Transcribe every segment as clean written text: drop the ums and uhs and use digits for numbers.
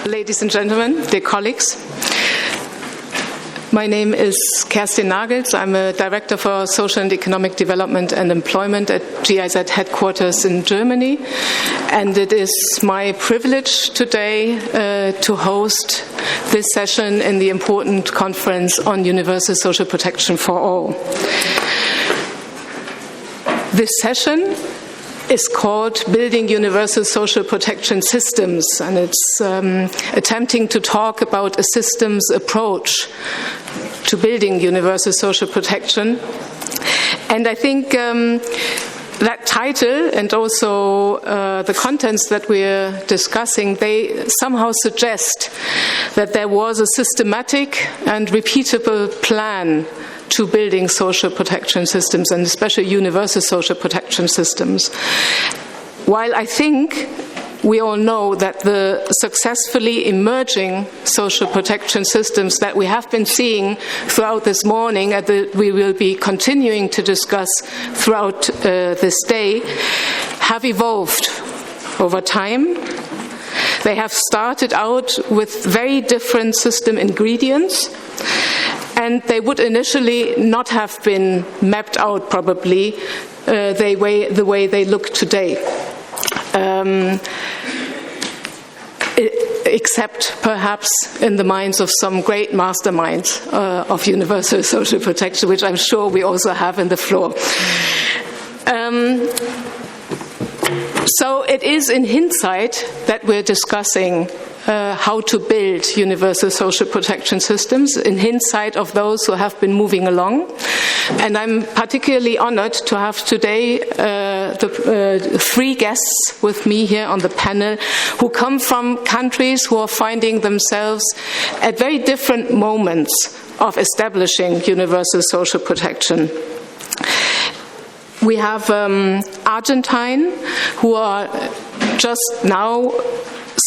ladies and gentlemen, dear colleagues. My name is Kerstin Nagels. I'm a Director for Social and Economic Development and Employment at GIZ headquarters in Germany. And it is my privilege today to host this session in the important conference on universal social protection for all. This session is called Building Universal Social Protection Systems, and it's attempting to talk about a systems approach to building universal social protection. And I think that title and also the contents that we're discussing, they somehow suggest that there was a systematic and repeatable plan to building social protection systems, and especially universal social protection systems. While I think we all know that the successfully emerging social protection systems that we have been seeing throughout this morning and that we will be continuing to discuss throughout this day have evolved over time. They have started out with very different system ingredients, and they would initially not have been mapped out probably the way they look today. Except perhaps in the minds of some great masterminds of universal social protection, which I'm sure we also have in the floor. So it is in hindsight that we're discussing how to build universal social protection systems, in hindsight of those who have been moving along. And I'm particularly honored to have today the three guests with me here on the panel who come from countries who are finding themselves at very different moments of establishing universal social protection. We have Argentine, who are just now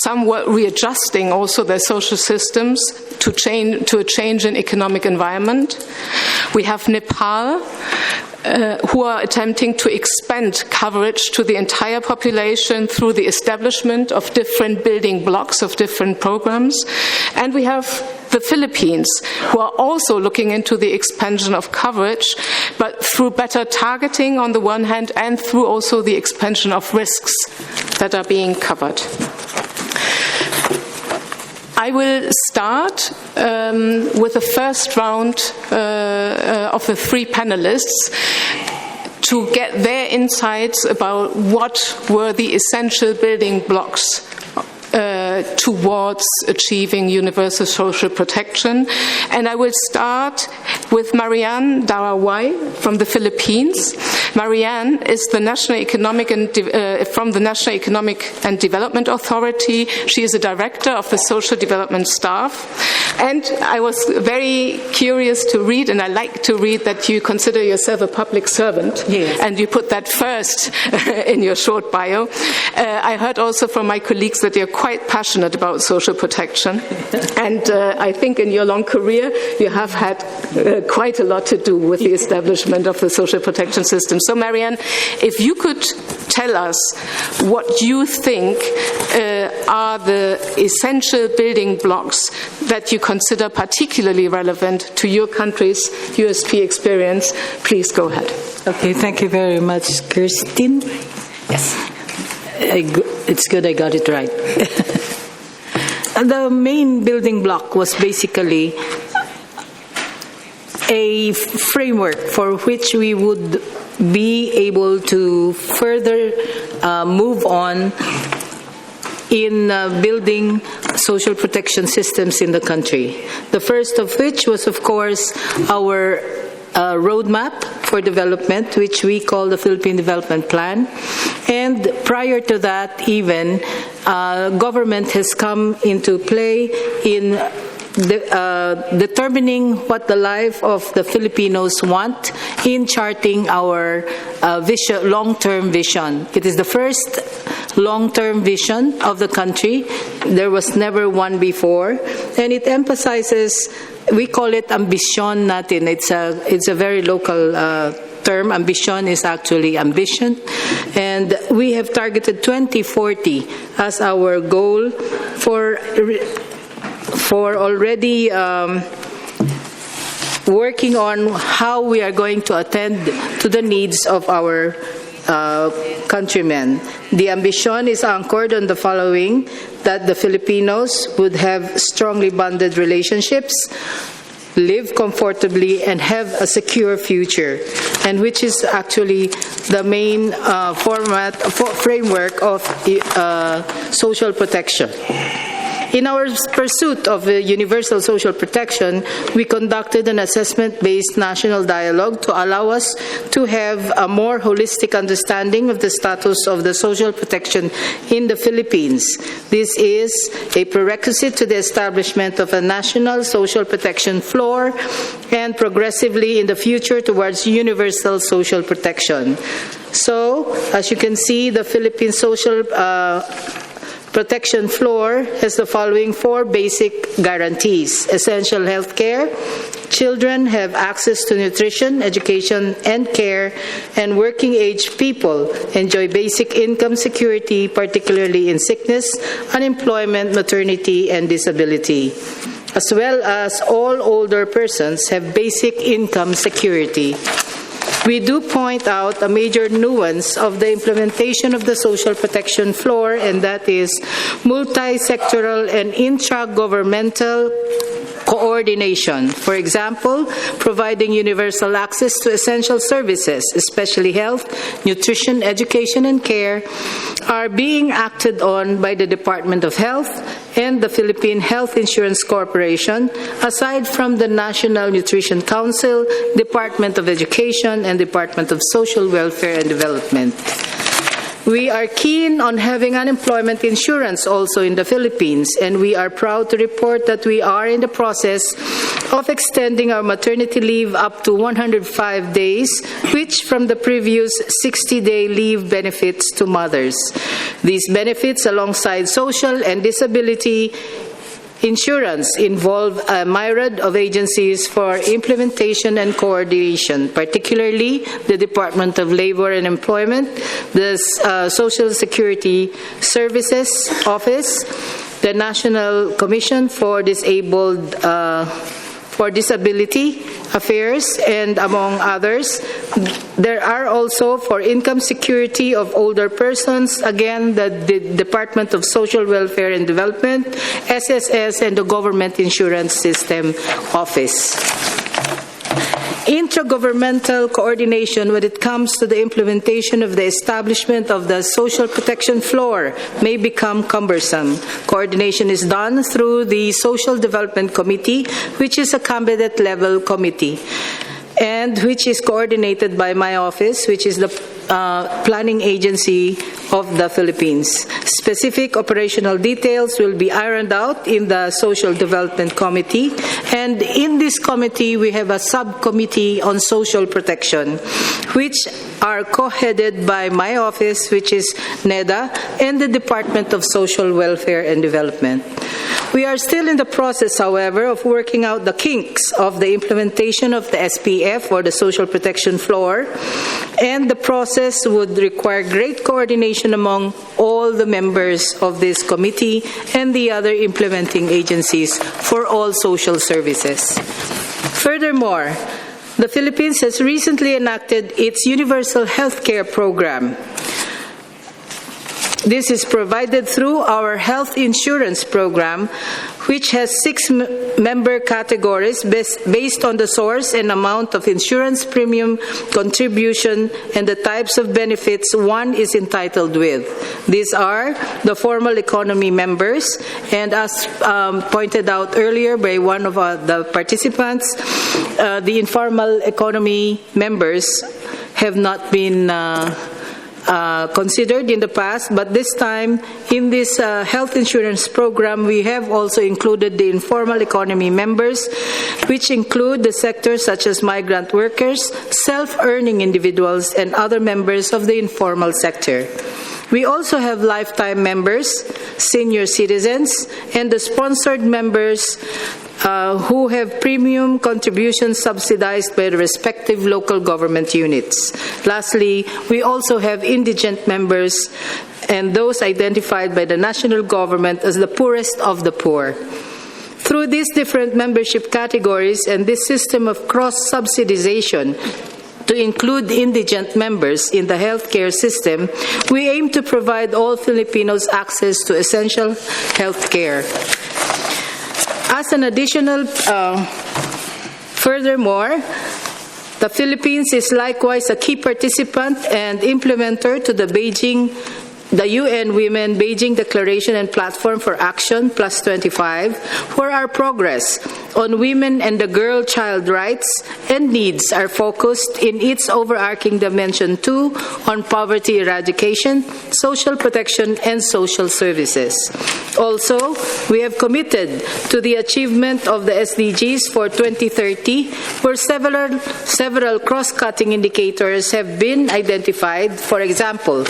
somewhat readjusting also their social systems to a change in economic environment. We have Nepal, who are attempting to expand coverage to the entire population through the establishment of different building blocks of different programs. And we have the Philippines, who are also looking into the expansion of coverage, but through better targeting on the one hand and through also the expansion of risks that are being covered. I will start with the first round of the three panelists to get their insights about what were the essential building blocks towards achieving universal social protection. And I will start with Marianne Darawai from the Philippines. Marianne is the from the National Economic and Development Authority. She is a director of the Social Development Staff. And I was very curious to read, and I like to read, that you consider yourself a public servant. Yes. And you put that first in your short bio. I heard also from my colleagues that you're quite passionate about social protection. And I think in your long career you have had quite a lot to do with the establishment of the social protection system. So Marianne, if you could tell us what you think are the essential building blocks that you consider particularly relevant to your country's USP experience, please go ahead. Okay, thank you very much, Kerstin. Yes. It's good I got it right. The main building block was basically a framework for which we would be able to further move on in building social protection systems in the country. The first of which was, of course, our roadmap for development, which we call the Philippine Development Plan. And prior to that, even, government has come into play in determining what the life of the Filipinos want in charting our long-term vision. It is the first long-term vision of the country. There was never one before. And it emphasizes, we call it ambisyon natin. It's a very local term ambition is actually ambition. And we have targeted 2040 as our goal for already working on how we are going to attend to the needs of our countrymen. The ambition is anchored on the following: that the Filipinos would have strongly bonded relationships, live comfortably, and have a secure future, and which is actually the main framework of social protection. In our pursuit of universal social protection, we conducted an assessment-based national dialogue to allow us to have a more holistic understanding of the status of the social protection in the Philippines. This is a prerequisite to the establishment of a national social protection floor and progressively in the future towards universal social protection. So, as you can see, the Philippine social protection floor has the following 4 basic guarantees: essential health care, children have access to nutrition, education, and care, and working-age people enjoy basic income security, particularly in sickness, unemployment, maternity, and disability, as well as all older persons have basic income security. We do point out a major nuance of the implementation of the social protection floor, and that is multi-sectoral and intra-governmental coordination. For example, providing universal access to essential services, especially health, nutrition, education, and care, are being acted on by the Department of Health and the Philippine Health Insurance Corporation, aside from the National Nutrition Council, Department of Education, and Department of Social Welfare and Development. We are keen on having unemployment insurance also in the Philippines, and we are proud to report that we are in the process of extending our maternity leave up to 105 days, which from the previous 60-day leave benefits to mothers. These benefits, alongside social and disability insurance, involve a myriad of agencies for implementation and coordination, particularly the Department of Labor and Employment, the Social Security Services Office, the National Commission for Disability Affairs, and among others. There are also, for income security of older persons, again, the Department of Social Welfare and Development, SSS, and the Government Insurance System Office. Intergovernmental coordination when it comes to the implementation of the establishment of the social protection floor may become cumbersome. Coordination is done through the Social Development Committee, which is a cabinet-level committee, and which is coordinated by my office, which is the planning agency of the Philippines. Specific operational details will be ironed out in the Social Development Committee, and in this committee we have a subcommittee on social protection, which are co-headed by my office, which is NEDA, and the Department of Social Welfare and Development. We are still in the process, however, of working out the kinks of the implementation of the SPF, or the Social Protection Floor, and the process would require great coordination among all the members of this committee and the other implementing agencies for all social services. Furthermore, the Philippines has recently enacted its Universal Health Care Program. This is provided through our health insurance program, which has 6 member categories based on the source and amount of insurance premium contribution and the types of benefits one is entitled with. These are the formal economy members, and as pointed out earlier by one of the participants, the informal economy members have not been considered in the past, but this time in this health insurance program we have also included the informal economy members, which include the sectors such as migrant workers, self-earning individuals, and other members of the informal sector. We also have lifetime members, senior citizens, and the sponsored members who have premium contributions subsidized by the respective local government units. Lastly, we also have indigent members and those identified by the national government as the poorest of the poor. Through these different membership categories and this system of cross-subsidization to include indigent members in the healthcare system, we aim to provide all Filipinos access to essential healthcare. As an additional, furthermore, the Philippines is likewise a key participant and implementer to the UN Women Beijing Declaration and Platform for Action +25, where our progress on women and the girl-child rights and needs are focused in its overarching dimension 2 on poverty eradication, social protection, and social services. Also, we have committed to the achievement of the SDGs for 2030, where several cross-cutting indicators have been identified. For example,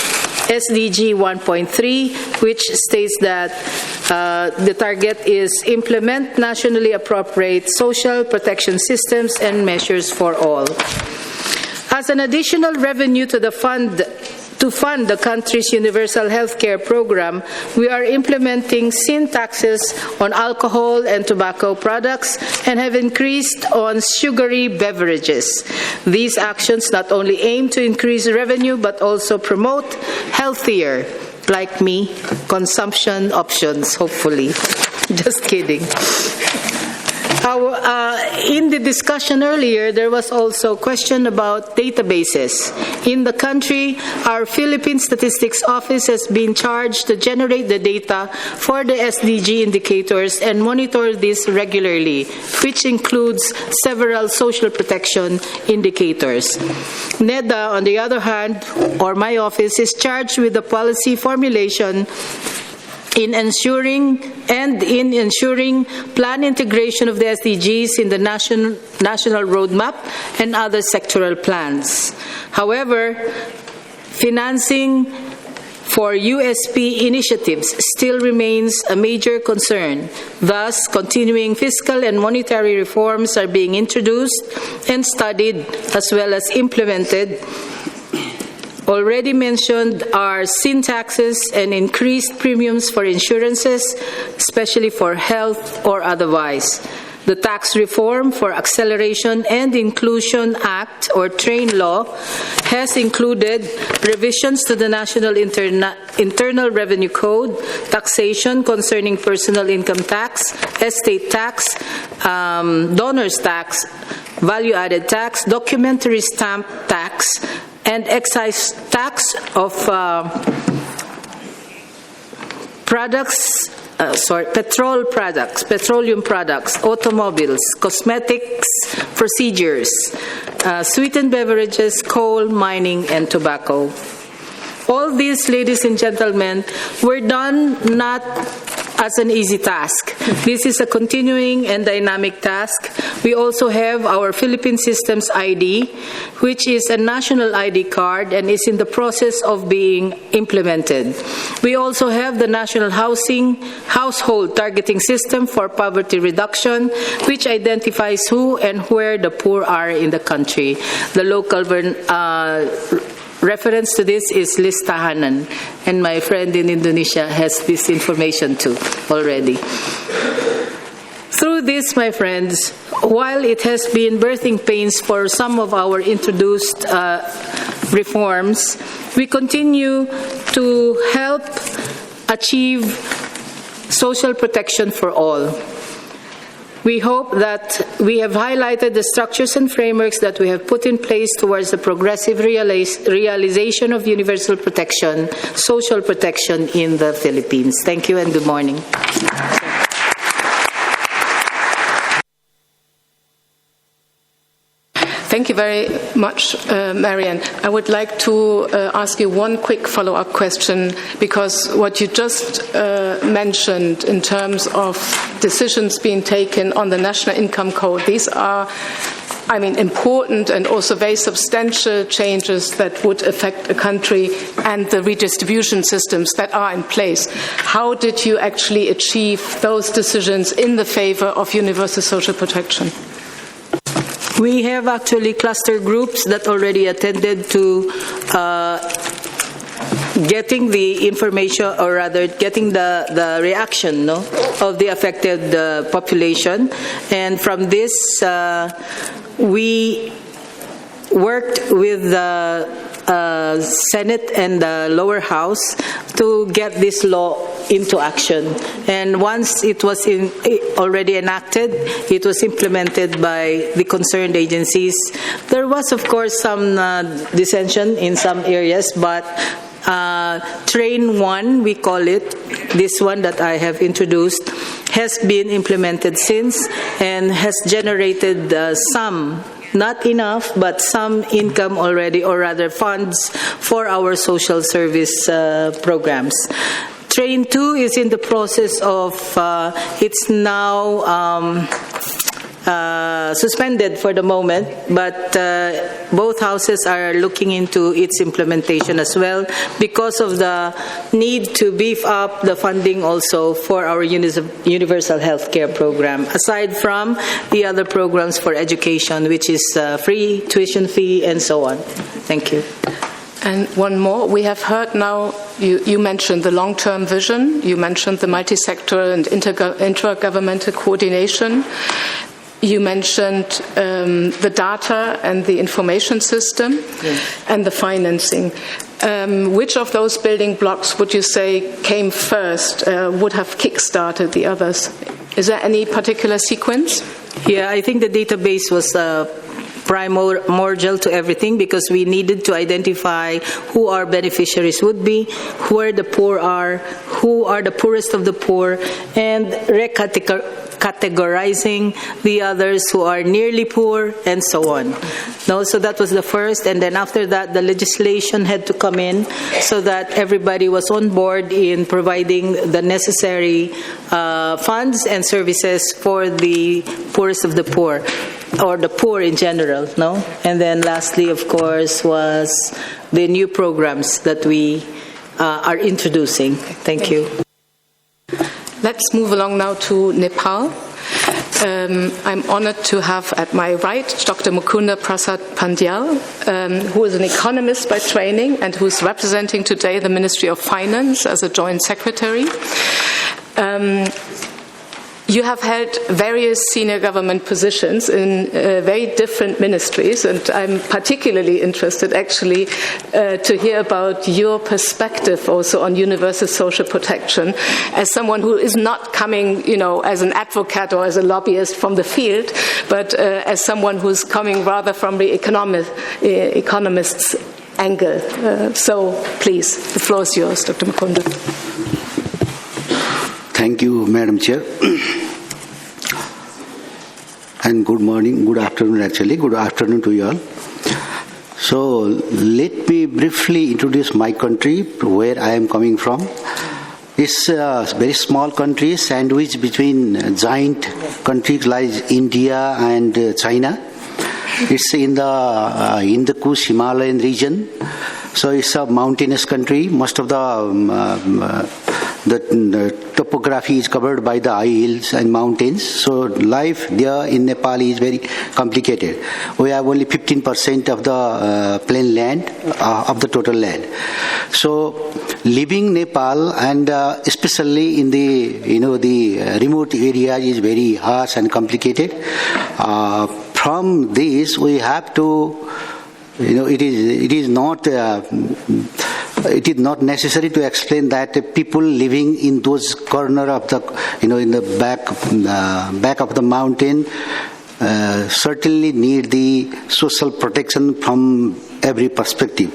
SDG 1.3, which states that the target is implement nationally appropriate social protection systems and measures for all. As an additional revenue to fund the country's universal health care program, we are implementing sin taxes on alcohol and tobacco products and have increased on sugary beverages. These actions not only aim to increase revenue but also promote healthier, like me, consumption options, hopefully. Just kidding. In the discussion earlier, there was also a question about databases. In the country, our Philippine Statistics Office has been charged to generate the data for the SDG indicators and monitor this regularly, which includes several social protection indicators. NEDA, on the other hand, or my office, is charged with the policy formulation in ensuring plan integration of the SDGs in the national roadmap and other sectoral plans. However, financing for USP initiatives still remains a major concern. Thus, continuing fiscal and monetary reforms are being introduced and studied as well as implemented. Already mentioned are sin taxes and increased premiums for insurances, especially for health or otherwise. The Tax Reform for Acceleration and Inclusion Act, or TRAIN law, has included revisions to the National Internal Revenue Code, taxation concerning personal income tax, estate tax, donor's tax, value-added tax, documentary stamp tax, and excise tax of petroleum products, automobiles, cosmetics, procedures, sweetened beverages, coal, mining, and tobacco. All these, ladies and gentlemen, were done not as an easy task. This is a continuing and dynamic task. We also have our Philippine Systems ID, which is a national ID card and is in the process of being implemented. We also have the National Household Targeting System for Poverty Reduction, which identifies who and where the poor are in the country. The local reference to this is Listahanan, and my friend in Indonesia has this information too already. Through this, my friends, while it has been birthing pains for some of our introduced reforms, we continue to help achieve social protection for all. We hope that we have highlighted the structures and frameworks that we have put in place towards the progressive realization of universal protection, social protection in the Philippines. Thank you and good morning. Thank you very much, Marianne. I would like to ask you one quick follow-up question, because what you just mentioned in terms of decisions being taken on the National Income Code, these are, I mean, important and also very substantial changes that would affect a country and the redistribution systems that are in place. How did you actually achieve those decisions in the favor of universal social protection? We have actually cluster groups that already attended to getting the information, or rather getting the reaction of the affected population. And from this, we worked with the Senate and the lower house to get this law into action. And once it was already enacted, it was implemented by the concerned agencies. There was, of course, some dissension in some areas, but Train 1, we call it, this one that I have introduced, has been implemented since and has generated some, not enough, but some income already, or rather funds for our social service programs. Train 2 is in the process of, it's now suspended for the moment, but both houses are looking into its implementation as well, because of the need to beef up the funding also for our universal health care program, aside from the other programs for education, which is free tuition fee and so on. Thank you. And one more. We have heard now, you mentioned the long-term vision, you mentioned the multi-sectoral and intergovernmental coordination. You mentioned the data and the information system, yes, and the financing. Which of those building blocks would you say came first, would have kick-started the others? Is there any particular sequence? Yeah, I think the database was primordial to everything, because we needed to identify who our beneficiaries would be, where the poor are, who are the poorest of the poor, and categorizing the others who are nearly poor, and so on. No, so that was the first, and then after that, the legislation had to come in so that everybody was on board in providing the necessary funds and services for the poorest of the poor, or the poor in general, no? And then lastly, of course, was the new programs that we are introducing. Thank you. Let's move along now to Nepal. I'm honored to have at my right Dr. Mukunda Prasad Pandyal, who is an economist by training and who's representing today the Ministry of Finance as a joint secretary. You have held various senior government positions in very different ministries, and I'm particularly interested actually to hear about your perspective also on universal social protection as someone who is not coming, as an advocate or as a lobbyist from the field, but as someone who's coming rather from the economist's angle. So please, the floor is yours, Dr. Mukunda. Thank you, Madam Chair. And good morning, good afternoon actually, good afternoon to you all. So let me briefly introduce my country, where I am coming from. It's a very small country, sandwiched between giant countries like India and China. It's in the Kush Himalayan region. So it's a mountainous country. Most of the topography is covered by the high hills and mountains. So life there in Nepal is very complicated. We have only 15% of the plain land of the total land. So living Nepal, and especially in the remote area, is very harsh and complicated. From this, we have to, it is not necessary to explain that people living in those corner of the, in the back of the mountain certainly need the social protection from every perspective.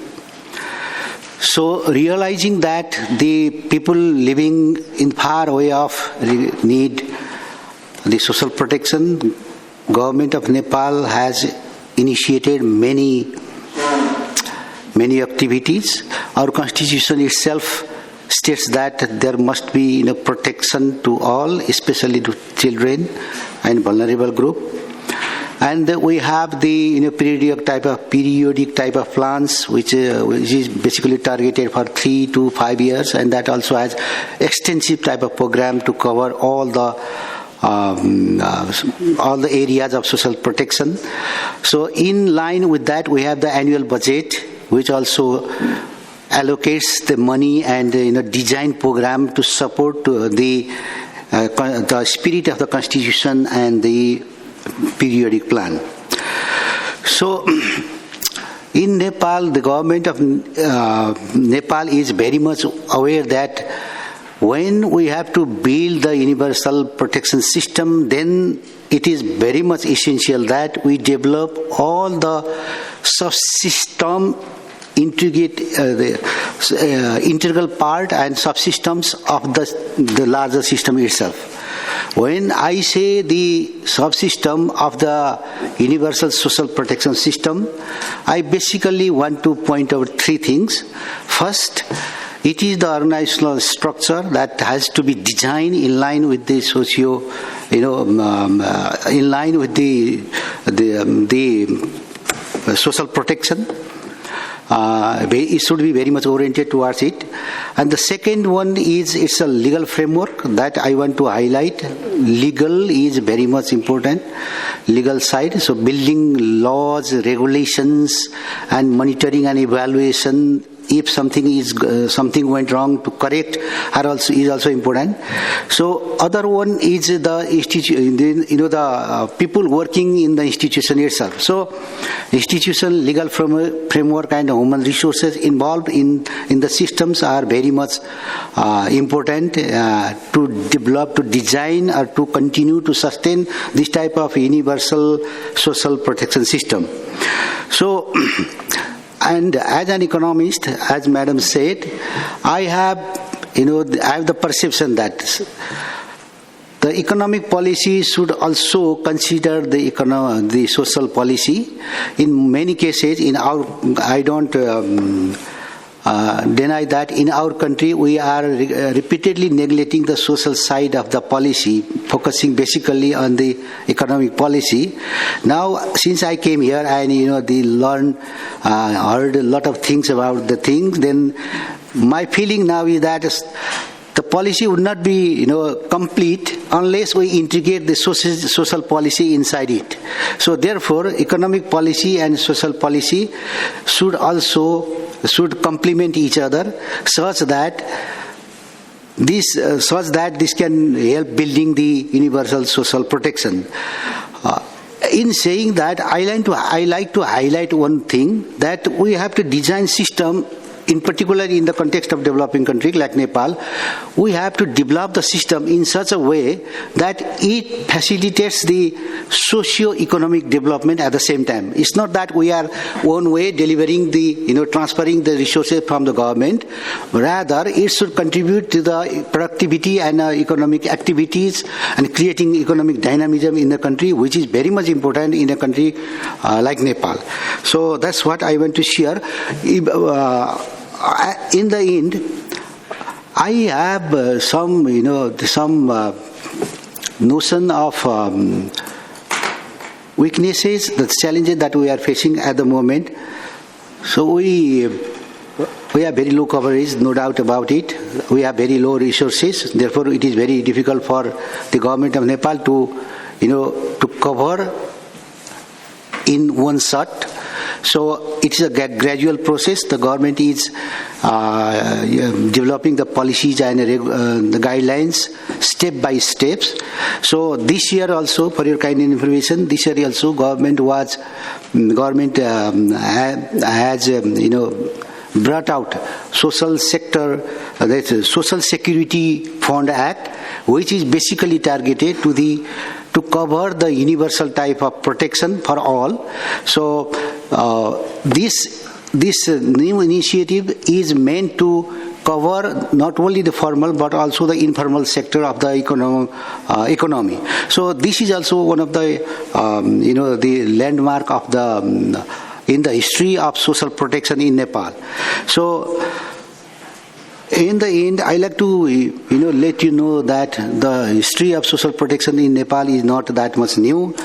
So realizing that the people living in far away off need the social protection, Government of Nepal has initiated many activities. Our constitution itself states that there must be protection to all, especially to children and vulnerable group. And we have the periodic type of plans, which is basically targeted for 3 to 5 years, and that also has extensive type of program to cover all the areas of social protection. So in line with that, we have the annual budget, which also allocates the money and design program to support the spirit of the constitution and the periodic plan. So in Nepal, the government of Nepal is very much aware that when we have to build the universal protection system, then it is very much essential that we develop all the subsystem integral part and subsystems of the larger system itself. When I say the subsystem of the universal social protection system, I basically want to point out 3 things. First, it is the organizational structure that has to be designed in line with the in line with the social protection. It should be very much oriented towards it. And the second one is it's a legal framework that I want to highlight. Legal is very much important, legal side. So building laws, regulations, and monitoring and evaluation. If something went wrong, to correct is also important. So other one is the people working in the institution itself. So institution, legal framework, and human resources involved in the systems are very much important to develop, to design, or to continue to sustain this type of universal social protection system. So. And as an economist, as Madam said, I have the perception that the economic policy should also consider the social policy. In many cases, I don't deny that in our country we are repeatedly neglecting the social side of the policy, focusing basically on the economic policy. Now, since I came here and heard a lot of things about the things, then my feeling now is that the policy would not be complete unless we integrate the social policy inside it. So therefore, economic policy and social policy should complement each other such that this can help building the universal social protection. In saying that, I like to highlight one thing, that we have to design system. In particular, in the context of developing country like Nepal, we have to develop the system in such a way that it facilitates the socio-economic development at the same time. It's not that we are one way delivering transferring the resources from the government. Rather, it should contribute to the productivity and economic activities and creating economic dynamism in the country, which is very much important in a country like Nepal. So that's what I want to share. In the end, I have some notion of weaknesses, the challenges that we are facing at the moment. So we have very low coverage, no doubt about it. We have very low resources. Therefore, it is very difficult for the government of Nepal to cover in one shot. So it is a gradual process. The government is developing the policies and the guidelines step by steps. So this year also, for your kind information, this year also government has brought out social sector, Social Security Fund Act, which is basically targeted to cover the universal type of protection for all. So this new initiative is meant to cover not only the formal but also the informal sector of the economy. So this is also one of the the landmark of the in the history of social protection in Nepal. So in the end, I like to let you know that the history of social protection in Nepal is not that much new.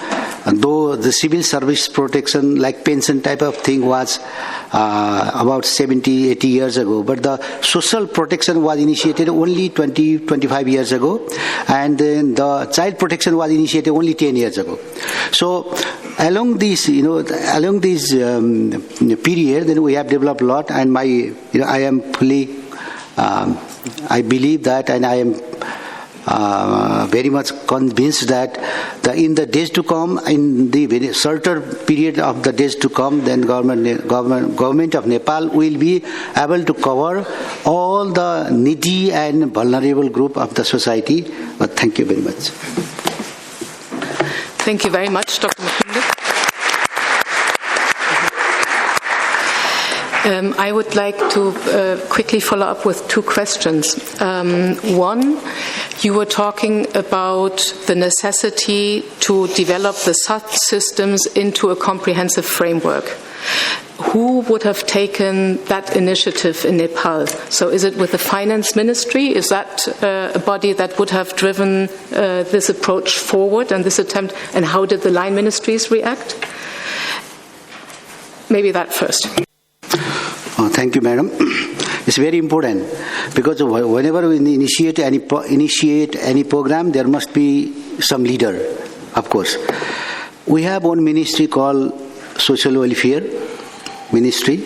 Though the civil service protection, like pension type of thing, was about 70, 80 years ago, but the social protection was initiated only 20, 25 years ago, and then the child protection was initiated only 10 years ago. So along this, along this period, then we have developed a lot, and I am fully, I believe that, and I am very much convinced that in the days to come, in the very certain period of the days to come, then government of Nepal will be able to cover all the needy and vulnerable group of the society. But thank you very much. Thank you very much, Dr. Mukund. I would like to quickly follow up with two questions. One, you were talking about the necessity to develop the such systems into a comprehensive framework. Who would have taken that initiative in Nepal? So is it with the finance ministry? Is that a body that would have driven this approach forward and this attempt? And how did the line ministries react? Maybe that first. Thank you, madam. It's very important because whenever we initiate any program, there must be some leader, of course. We have one ministry called Social Welfare Ministry,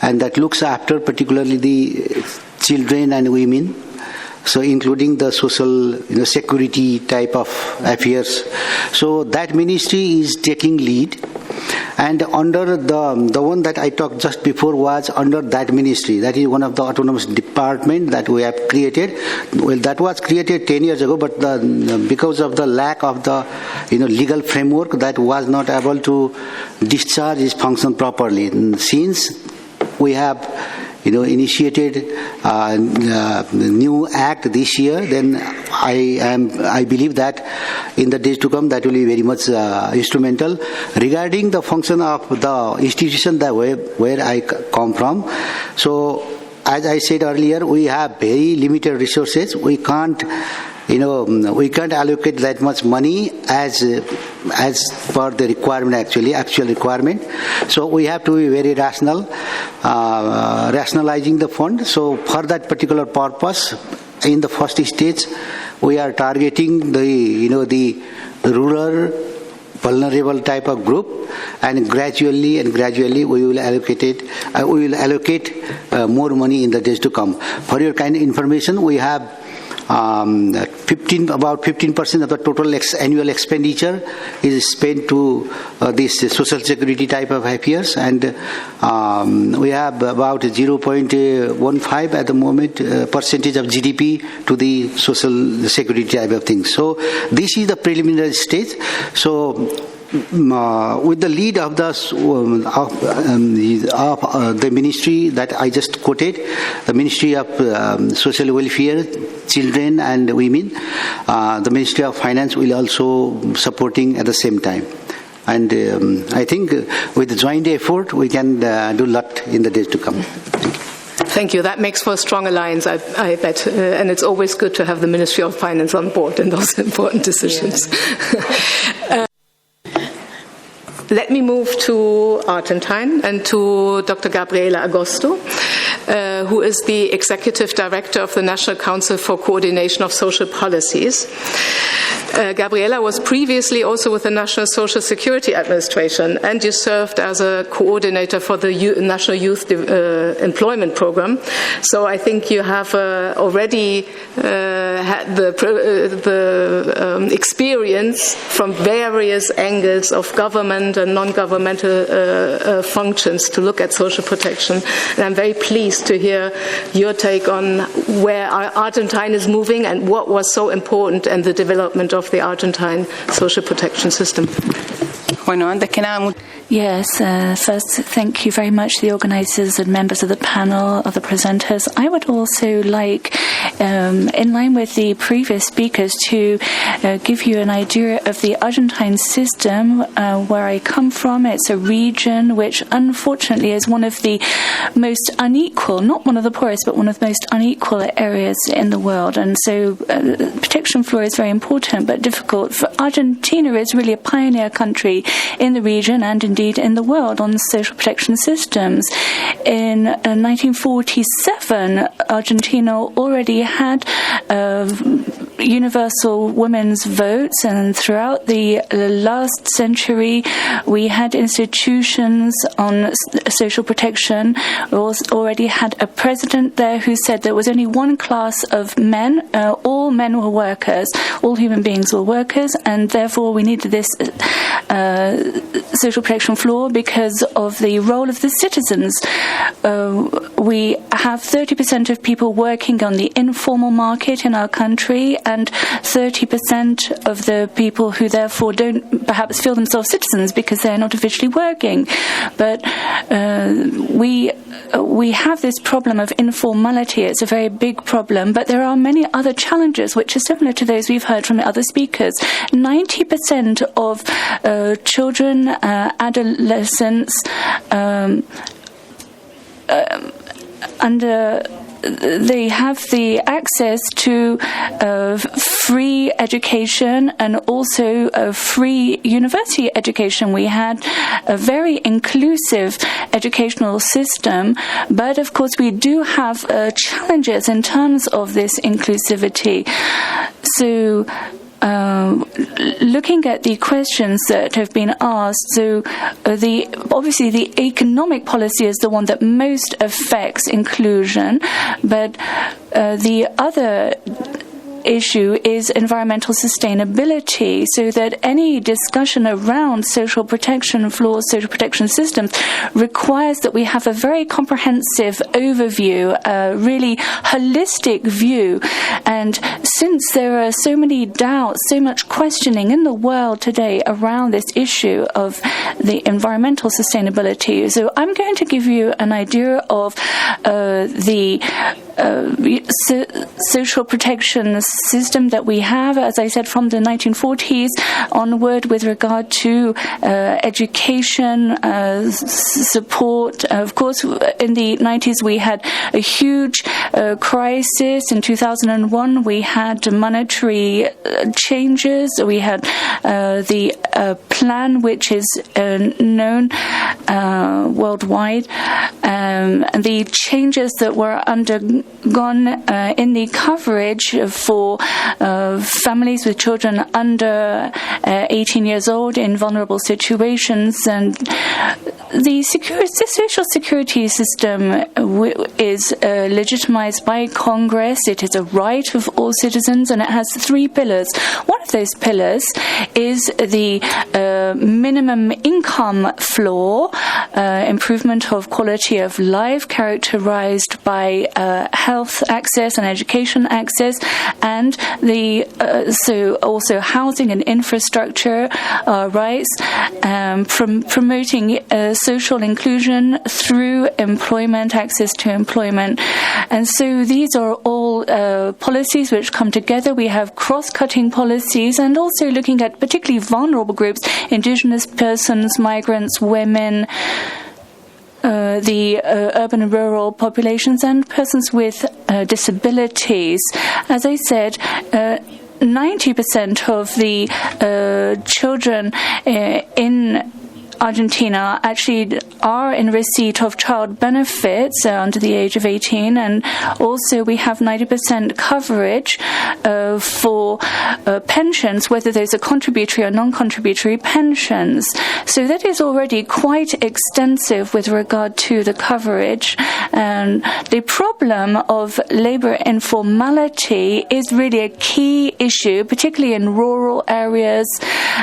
and that looks after particularly the children and women, so including the social security type of affairs. So that ministry is taking lead. And under the one that I talked just before was under that ministry. That is one of the autonomous department that we have created. Well, that was created 10 years ago, but because of the lack of the legal framework, that was not able to discharge its function properly. And since we have initiated a new act this year, then I believe that in the days to come that will be very much instrumental. Regarding the function of the institution that where I come from, so as I said earlier, we have very limited resources. We can't allocate that much money as per the requirement, actual requirement. So we have to be very rational, rationalizing the fund. So for that particular purpose, in the first stage, we are targeting the rural vulnerable type of group, and gradually we will allocate more money in the days to come. For your kind of information, we have about 15% of the total annual expenditure is spent to this social security type of affairs, and we have about 0.15 at the moment percentage of GDP to the social security type of things. So this is the preliminary stage. So with the lead of the ministry that I just quoted, the Ministry of Social Welfare, Children and Women, the Ministry of Finance will also supporting at the same time. And I think with joint effort, we can do a lot in the days to come. Thank you. That makes for a strong alliance, I bet. And it's always good to have the Ministry of Finance on board in those important decisions. Yeah. Let me move to Argentine and to Dr. Gabriela Agosto, who is the Executive Director of the National Council for Coordination of Social Policies. Gabriela was previously also with the National Social Security Administration, and you served as a coordinator for the National Youth Employment Program. So I think you have already had the experience from various angles of government and non-governmental functions to look at social protection. And I'm very pleased to hear your take on where Argentine is moving and what was so important in the development of the Argentine social protection system. Bueno, antes que nada, Yes, first, thank you very much to the organisers and members of the panel, of the presenters. I would also like, in line with the previous speakers, to give you an idea of the Argentine system where I come from. It's a region which, unfortunately, is one of the most unequal, not one of the poorest, but one of the most unequal areas in the world. And so protection floor is very important, but difficult. Argentina is really a pioneer country in the region and indeed in the world on social protection systems. In 1947, Argentina already had universal women's votes, and throughout the last century, we had institutions on social protection. We already had a president there who said there was only one class of men. All men were workers. All human beings were workers, and therefore we needed this social protection floor because of the role of the citizens. We have 30% of people working on the informal market in our country, and 30% of the people who therefore don't perhaps feel themselves citizens because they're not officially working. But we have this problem of informality. It's a very big problem, but there are many other challenges which are similar to those we've heard from other speakers. 90% of children, adolescents, they have the access to free education and also free university education. We had a very inclusive educational system, but of course we do have challenges in terms of this inclusivity. So looking at the questions that have been asked, so obviously the economic policy is the one that most affects inclusion, but the other issue is environmental sustainability, so that any discussion around social protection floors, social protection systems, requires that we have a very comprehensive overview, a really holistic view. And since there are so many doubts, so much questioning in the world today around this issue of the environmental sustainability, so I'm going to give you an idea of the social protection system that we have, as I said, from the 1940s onward, with regard to education support. Of course, in the 90s we had a huge crisis. In 2001 we had monetary changes. We had the plan, which is known worldwide, and the changes that were undergone in the coverage for families with children under 18 years old in vulnerable situations. And the social security system is legitimized by Congress. It is a right of all citizens, and it has 3 pillars. One of those pillars is the minimum income floor, improvement of quality of life characterized by health access and education access, and so also housing and infrastructure rights, promoting social inclusion through employment, access to employment. And so these are all policies which come together. We have cross-cutting policies, and also looking at particularly vulnerable groups, indigenous persons, migrants, women, the urban and rural populations, and persons with disabilities. As I said, 90% of the children in Argentina actually are in receipt of child benefits under the age of 18, and also we have 90% coverage for pensions, whether those are contributory or non-contributory pensions. So that is already quite extensive with regard to the coverage. And the problem of labor informality is really a key issue, particularly in rural areas,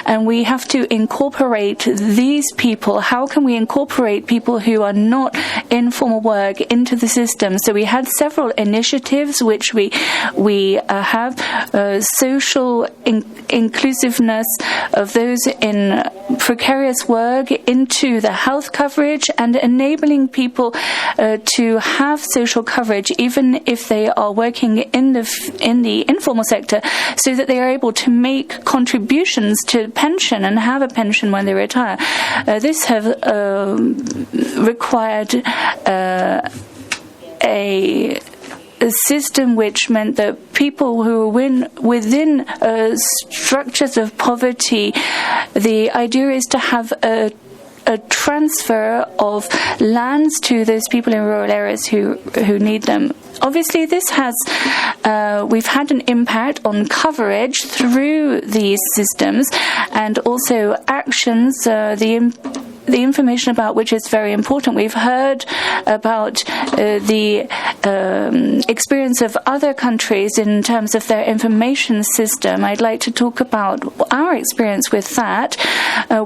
and we have to incorporate these people? How can we incorporate people who are not in formal work into the system? So we had several initiatives which we have social inclusiveness of those in precarious work into the health coverage, and enabling people to have social coverage even if they are working in the informal sector, so that they are able to make contributions to pension and have a pension when they retire. This have required a system which meant that people who were within structures of poverty, the idea is to have a transfer of lands to those people in rural areas who need them. Obviously, this has we've had an impact on coverage through these systems, and also actions. The information about which is very important. We've heard about the experience of other countries in terms of their information system. I'd like to talk about our experience with that.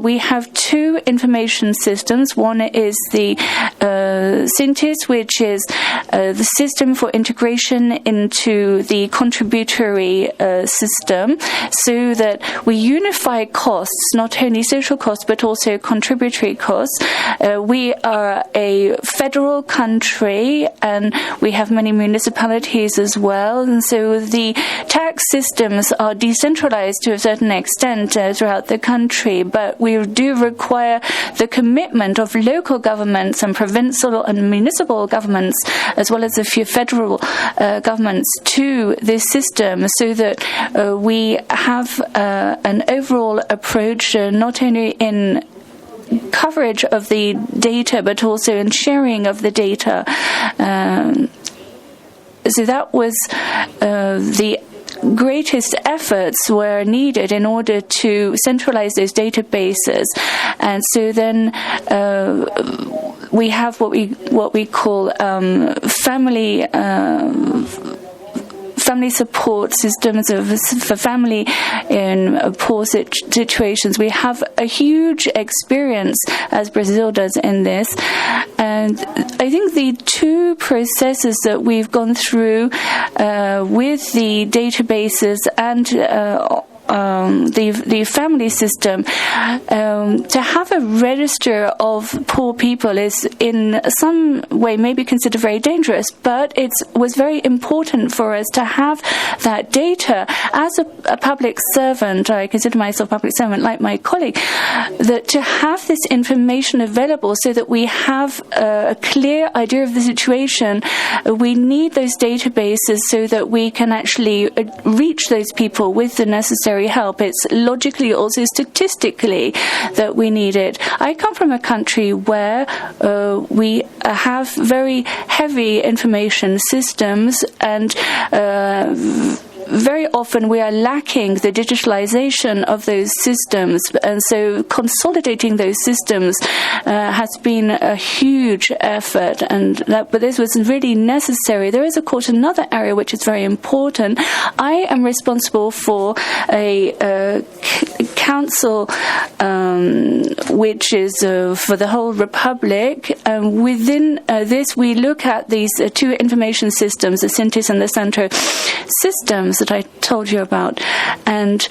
We have two information systems. One is the SINTIS, which is the system for integration into the contributory system, so that we unify costs, not only social costs, but also contributory costs. We are a federal country, and we have many municipalities as well, and so the tax systems are decentralized to a certain extent throughout the country, but we do require the commitment of local governments and provincial and municipal governments, as well as a few federal governments, to this system, so that we have an overall approach, not only in coverage of the data, but also in sharing of the data. So that was the greatest efforts were needed in order to centralize those databases. And so then we have what we call family support systems for family in poor situations. We have a huge experience, as Brazil does, in this. And I think the two processes that we've gone through with the databases and the family system, to have a register of poor people is in some way maybe considered very dangerous, but it was very important for us to have that data. As a public servant, I consider myself a public servant like my colleague, that to have this information available so that we have a clear idea of the situation, we need those databases so that we can actually reach those people with the necessary help. It's logically, also statistically, that we need it. I come from a country where we have very heavy information systems, and very often we are lacking the digitalization of those systems, and so consolidating those systems has been a huge effort, but this was really necessary. There is, of course, another area which is very important. I am responsible for a council which is for the whole Republic, and within this we look at these two information systems, the SINTIS and the Centro systems that I told you about, and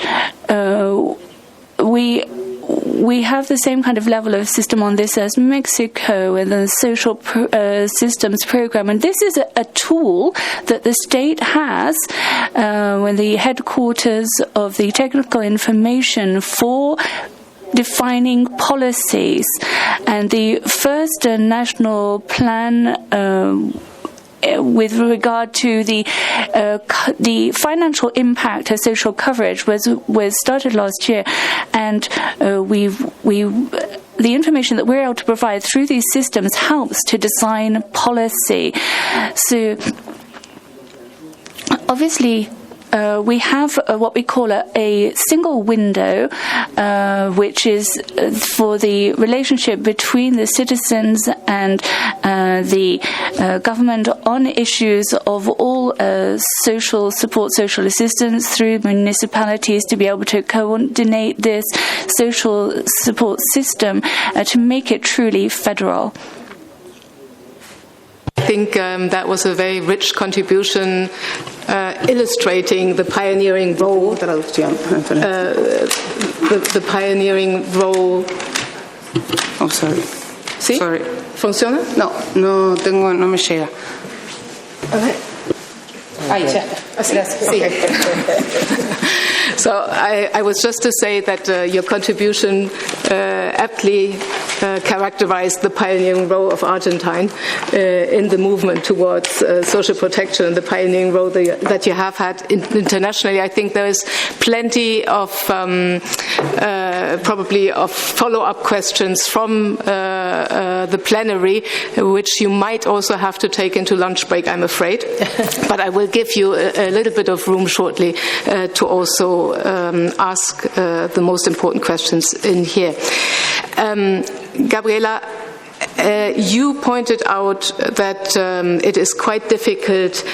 we have the same kind of level of system on this as Mexico and the social systems program, and this is a tool that the state has when the headquarters of the technical information for defining policies, and the first national plan with regard to the financial impact of social coverage was started last year, and the information that we're able to provide through these systems helps to design policy. So obviously we have what we call a single window, which is for the relationship between the citizens and the government on issues of all social support, social assistance through municipalities, to be able to coordinate this social support system to make it truly federal. I think that was a very rich contribution illustrating the pioneering role. The pioneering role. Oh, sorry. ¿Sí? Sorry. ¿Funciona? No me llega. Okay. Ahí ya. Okay. So I was just to say that your contribution aptly characterized the pioneering role of Argentine in the movement towards social protection and the pioneering role that you have had internationally. I think there is plenty of probably of follow-up questions from the plenary, which you might also have to take into lunch break, I'm afraid. But I will give you a little bit of room shortly to also ask the most important questions in here. Gabriela, you pointed out that it is quite difficult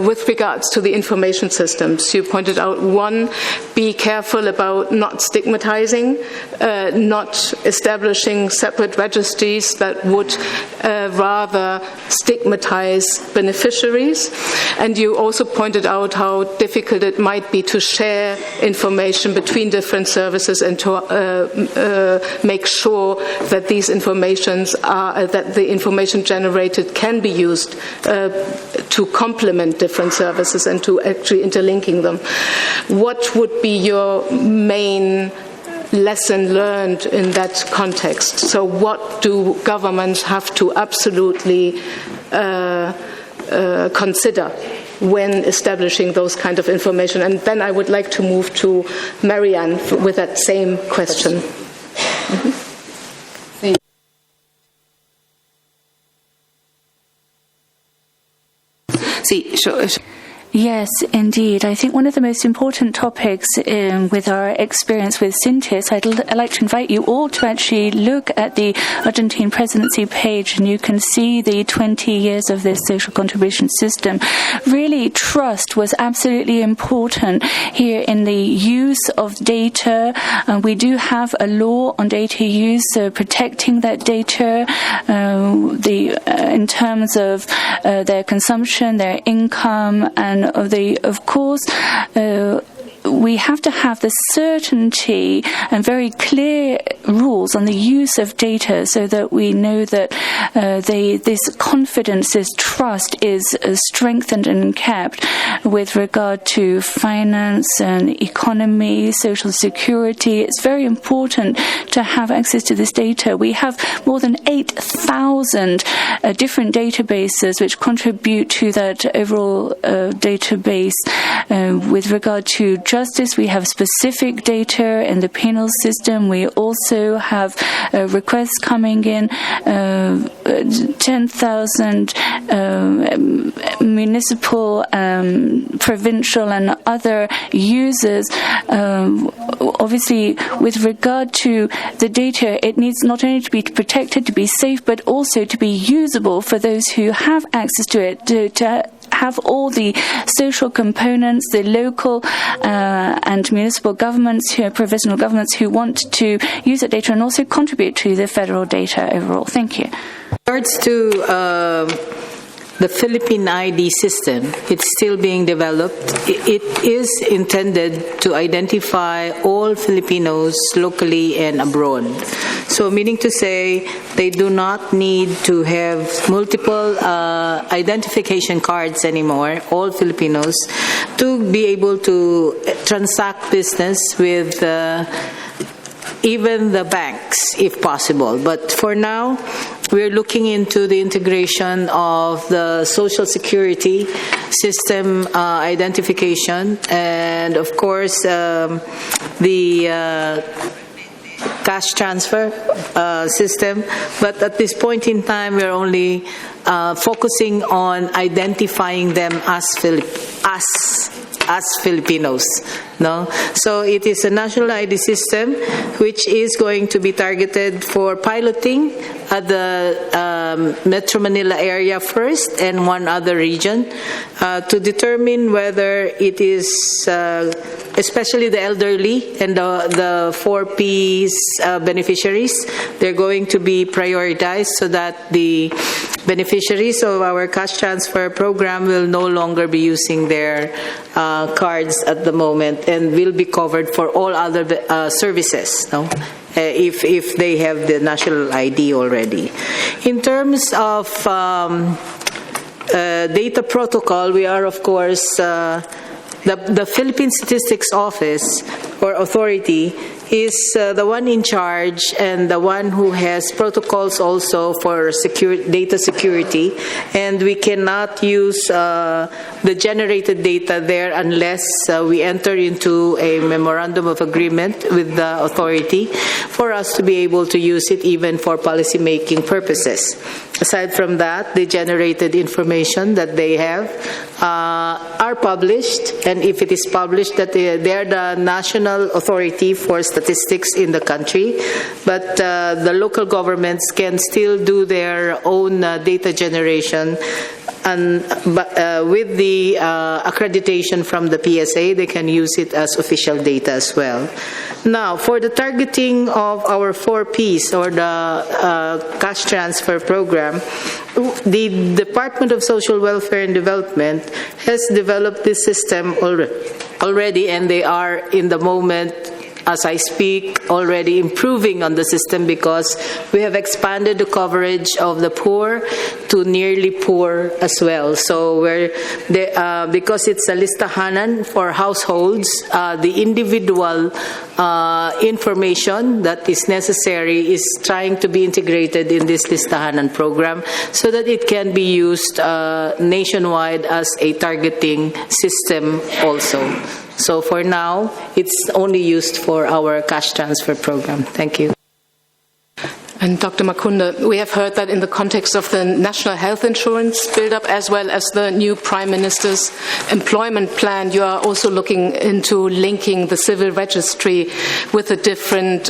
with regards to the information systems. You pointed out, one, be careful about not stigmatizing, not establishing separate registries that would rather stigmatize beneficiaries. And you also pointed out how difficult it might be to share information between different services and to make sure that these that the information generated can be used to complement different services and to actually interlinking them. What would be your main lesson learned in that context? So what do governments have to absolutely consider when establishing those kind of information? And then I would like to move to Marianne with that same question. Mm-hmm. Yes, indeed. I think one of the most important topics with our experience with Sintis, I'd like to invite you all to actually look at the Argentine presidency page, and you can see the 20 years of this social contribution system. Really, trust was absolutely important here in the use of data. We do have a law on data use, so protecting that data in terms of their consumption, their income, and of course, we have to have the certainty and very clear rules on the use of data so that we know that this confidence, this trust is strengthened and kept with regard to finance and economy, social security. It's very important to have access to this data. We have more than 8,000 different databases which contribute to that overall database. With regard to justice, we have specific data in the penal system. We also have requests coming in, 10,000 municipal, provincial and other users. Obviously, with regard to the data, it needs not only to be protected, to be safe, but also to be usable for those who have access to it, to have all the social components, the local and municipal governments, provincial governments who want to use that data and also contribute to the federal data overall. Thank you. In regards to the Philippine ID system, it's still being developed. It is intended to identify all Filipinos locally and abroad. So meaning to say they do not need to have multiple identification cards anymore, all Filipinos, to be able to transact business with even the banks, if possible. But for now, we're looking into the integration of the Social Security system identification and, of course, the cash transfer system. But at this point in time, we're only focusing on identifying them as us Filipinos. No? So it is a national ID system which is going to be targeted for piloting at the Metro Manila area first and one other region to determine whether it is, especially the elderly and the 4Ps beneficiaries, they're going to be prioritized so that the beneficiaries of our cash transfer program will no longer be using their cards at the moment and will be covered for all other services, no? If they have the national ID already. In terms of data protocol, we are, of course, the Philippine Statistics Office or Authority is the one in charge and the one who has protocols also for data security, and we cannot use the generated data there unless we enter into a memorandum of agreement with the authority for us to be able to use it even for policy making purposes. Aside from that, the generated information that they have are published, and if it is published, that they are the national authority for statistics in the country, but the local governments can still do their own data generation, and with the accreditation from the PSA, they can use it as official data as well. Now, for the targeting of our 4Ps or the cash transfer program, the Department of Social Welfare and Development has developed this system already, and they are in the moment, as I speak, already improving on the system because we have expanded the coverage of the poor to nearly poor as well. So because it's a listahanan for households, the individual information that is necessary is trying to be integrated in this listahanan program so that it can be used nationwide as a targeting system also. So for now, it's only used for our cash transfer program. Thank you. And Dr. Makunda, we have heard that in the context of the national health insurance build-up as well as the new Prime Minister's employment plan, you are also looking into linking the civil registry with the different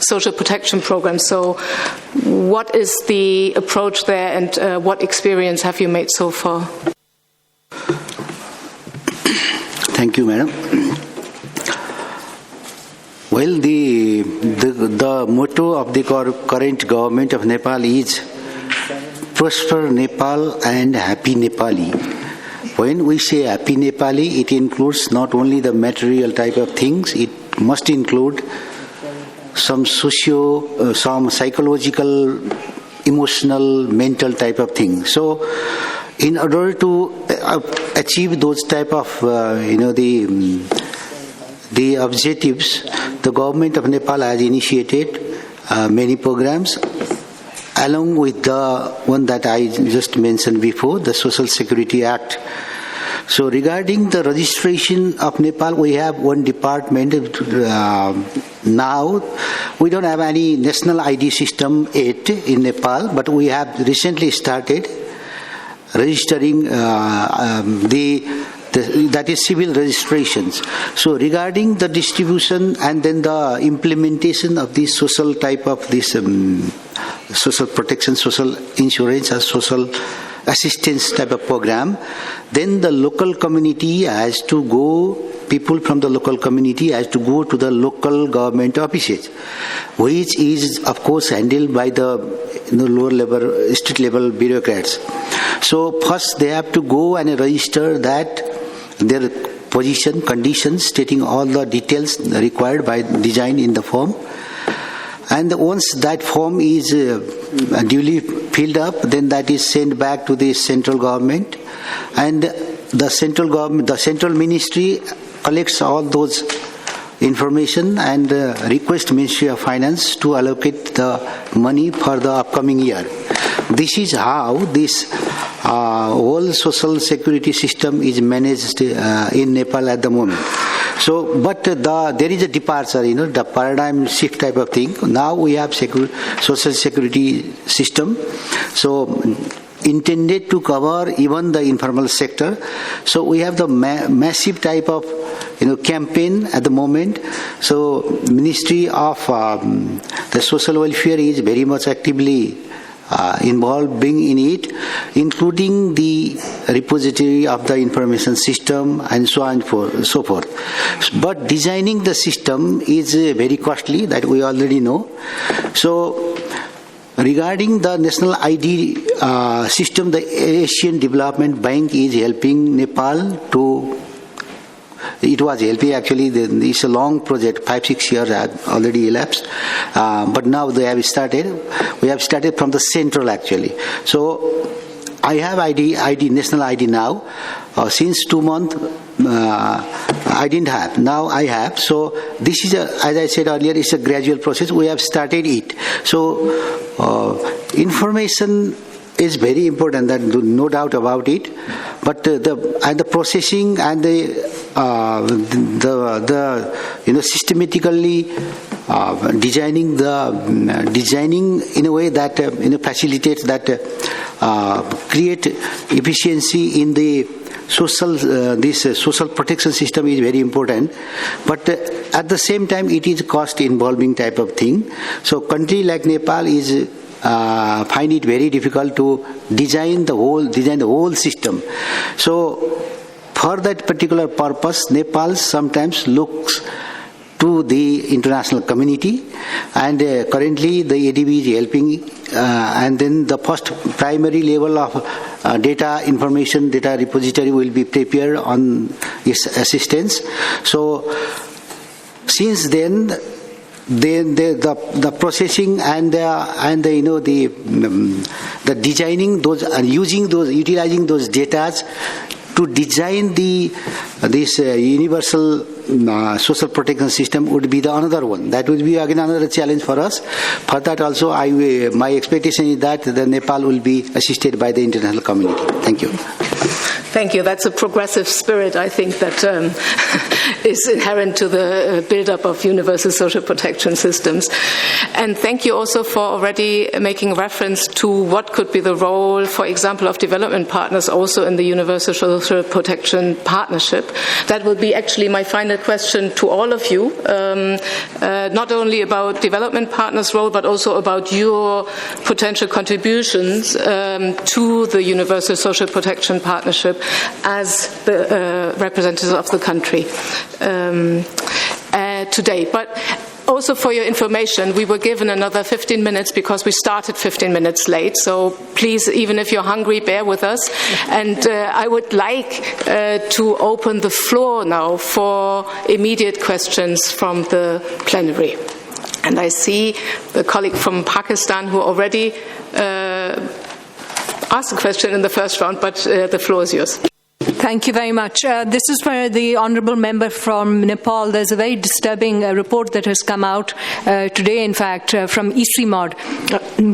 social protection programs. So what is the approach there, and what experience have you made so far? Thank you, Madam. Well, the motto of the current government of Nepal is Prosper Nepal and Happy Nepali. When we say Happy Nepali, it includes not only the material type of things, it must include some some psychological, emotional, mental type of things. So, in order to achieve those type of, the objectives, the government of Nepal has initiated many programs, along with the one that I just mentioned before, the Social Security Act. So regarding the registration of Nepal, we have one department. Now, we don't have any national ID system yet in Nepal, but we have recently started registering that is civil registrations. So regarding the distribution and then the implementation of this social type of this social protection, social insurance, or social assistance type of program, then the local community has to go, people from the local community has to go to the local government offices, which is of course handled by the lower level, state level bureaucrats. So first they have to go and register that their position, conditions, stating all the details required by design in the form. And once that form is duly filled up, then that is sent back to the central government, and the central government, the central ministry collects all those information and request Ministry of Finance to allocate the money for the upcoming year. This is how this whole social security system is managed in Nepal at the moment. So, but there is a departure, the paradigm shift type of thing. Now we have social security system. So intended to cover even the informal sector. So we have the massive type of campaign at the moment. So Ministry of the Social Welfare is very much actively involved in it, including the repository of the information system and so on and so forth. But designing the system is very costly, that we already know. So regarding the national ID system, the Asian Development Bank is helping Nepal to. It was helping actually. It's a long project. 5-6 years have already elapsed, but now they have started. We have started from the central actually. So I have national ID now. Since 2 months, I didn't have. Now I have. So this is, as I said earlier, it's a gradual process. We have started it. So information is very important, that no doubt about it. But the processing and the systematically designing in a way that facilitates that create efficiency in the social protection system is very important. But at the same time, it is cost involving type of thing. So country like Nepal is find it very difficult to design the whole system. So for that particular purpose, Nepal sometimes looks to the international community, and currently the ADB is helping, and then the first primary level of data repository will be prepared on its assistance. So since then the processing and the designing those and utilizing those data to design this universal social protection system would be the another one. That would be again another challenge for us. For that also, my expectation is that the Nepal will be assisted by the international community. Thank you. Thank you. That's a progressive spirit, I think, that is inherent to the build-up of universal social protection systems. And thank you also for already making reference to what could be the role, for example, of development partners also in the universal social protection partnership. That will be actually my final question to all of you, not only about development partners' role, but also about your potential contributions to the universal social protection partnership as the representatives of the country today. But also for your information, we were given another 15 minutes because we started 15 minutes late. So please, even if you're hungry, bear with us. And I would like to open the floor now for immediate questions from the plenary. And I see the colleague from Pakistan who already asked a question in the first round, but the floor is yours. Thank you very much. This is for the honourable member from Nepal. There's a very disturbing report that has come out today, in fact, from ICIMOD,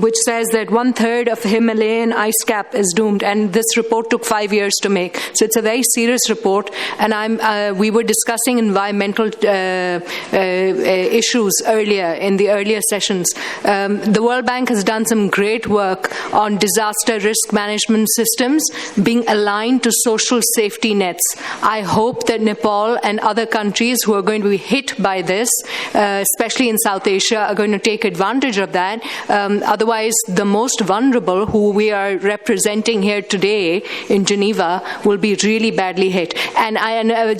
which says that 1/3 of Himalayan ice cap is doomed, and this report took 5 years to make. So it's a very serious report, and we were discussing environmental issues earlier in the earlier sessions. The World Bank has done some great work on disaster risk management systems being aligned to social safety nets. I hope that Nepal and other countries who are going to be hit by this, especially in South Asia, are going to take advantage of that. Otherwise, the most vulnerable, who we are representing here today in Geneva, will be really badly hit. And